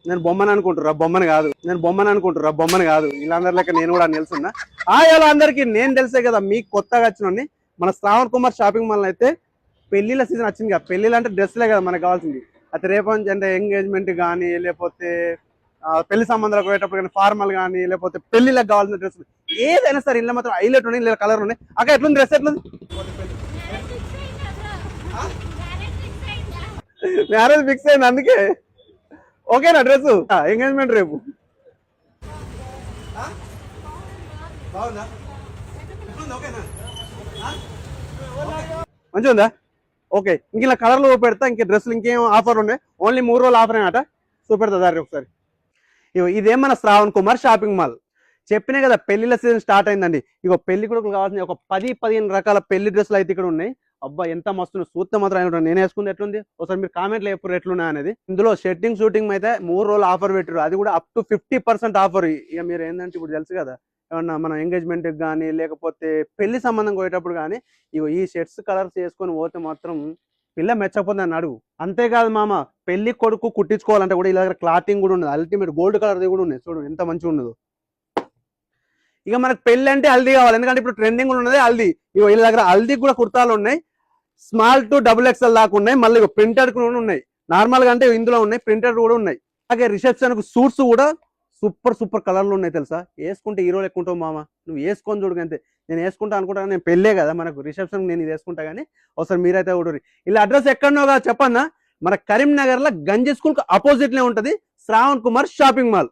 నేను బొమ్మని అనుకుంటురా వీళ్ళందరి లెక్క నేను కూడా నిలుస్తున్నా. ఇలా అందరికి నేను తెలిసే కదా మీకు కొత్తగా వచ్చిన మన శ్రావణ్ కుమార్ షాపింగ్ మాల్ అయితే పెళ్లిళ్ళ సీజన్ వచ్చింది కదా. పెళ్లిళ్ళు అంటే డ్రెస్లే కదా మనకు కావాల్సింది. అయితే రేపు నుంచి అంటే ఎంగేజ్మెంట్ కానీ లేకపోతే పెళ్లి సంబంధాలకు పోయేటప్పుడు కానీ ఫార్మల్ కానీ లేకపోతే పెళ్లిళ్ళకి కావాల్సిన డ్రెస్సులు ఏదైనా సరే ఇంట్లో మాత్రం హైలైట్ ఉన్నాయి, లేదా కలర్ ఉన్నాయి. అక్కడ ఎట్లుంది డ్రెస్ ఎట్లుంది? మ్యారేజ్ ఫిక్స్ అయింది అందుకే. ఓకేనా డ్రెస్? ఎంగేజ్మెంట్ రేపు మంచిగా ఉందా? ఓకే, ఇంక ఇలా కలర్లు పెడతా. ఇంక డ్రెస్సులు ఇంకేం ఆఫర్ ఉన్నాయి? ఓన్లీ 3 రోజులు ఆఫర్ అనమాట. చూపెడతా దారి ఒకసారి. ఇదే మన శ్రావణ్ కుమార్ షాపింగ్ మాల్. చెప్పినా కదా పెళ్లిళ్ళ సీజన్ స్టార్ట్ అయిందండి. ఇగో పెళ్లి కొడుకులు కావాల్సిన ఒక 10-15 రకాల పెళ్లి డ్రెస్సులు అయితే ఇక్కడ ఉన్నాయి. అబ్బా ఎంత మస్తు సూత్త మాత్రం అయిన నేను వేసుకుంది ఎట్లుంది ఒకసారి మీరు కామెంట్లో ఎప్పుడు ఎట్లున్నాయి అనేది. ఇందులో షెట్టింగ్ షూటింగ్ అయితే 3 రోజులు ఆఫర్ పెట్టారు, అది కూడా అప్ టు 50% ఆఫర్. ఇక మీరు ఏంటంటే ఇప్పుడు తెలుసు కదా ఏమన్నా మన ఎంగేజ్మెంట్కి కానీ లేకపోతే పెళ్లి సంబంధం పోయేటప్పుడు కానీ ఇగో ఈ షర్ట్స్ కలర్స్ వేసుకొని పోతే మాత్రం పిల్ల మెచ్చకపోతే అని అడుగు. అంతేకాదు మామ, పెళ్లి కొడుకు కుట్టించుకోవాలంటే కూడా ఇలా దగ్గర క్లాతింగ్ కూడా ఉన్నది. అల్టిమేట్ గోల్డ్ కలర్ది కూడా ఉన్నాయి. చూడు ఎంత మంచిగా ఉన్నదో. ఇక మనకు పెళ్లి అంటే హల్దీ కావాలి, ఎందుకంటే ఇప్పుడు ట్రెండింగ్ ఉన్నది హల్దీ. ఇగో వీళ్ళ దగ్గర హల్దీ కూడా కుర్తాలు ఉన్నాయి, స్మాల్ టు XXL దాకా ఉన్నాయి. మళ్ళీ ప్రింటెడ్ కూడా ఉన్నాయి. నార్మల్ గా అంటే ఇందులో ఉన్నాయి, ప్రింటెడ్ కూడా ఉన్నాయి. అలాగే రిసెప్షన్ కు సూట్స్ కూడా సూపర్ కలర్లు ఉన్నాయి తెలుసా. వేసుకుంటే హీరోలు ఎక్కుంటావు మామ, నువ్వు వేసుకొని చూడు. అంతే నేను వేసుకుంటా అనుకుంటా, నేను పెళ్ళే కదా మనకు రిసెప్షన్ నేను ఇది వేసుకుంటా. కానీ ఒకసారి మీరైతే కూడా ఇలా అడ్రస్ ఎక్కడనో చెప్పన్నా, మన కరీంనగర్ లో గంజి స్కూల్ కు అపోజిట్ లే ఉంటది శ్రావణ్ కుమార్ షాపింగ్ మాల్.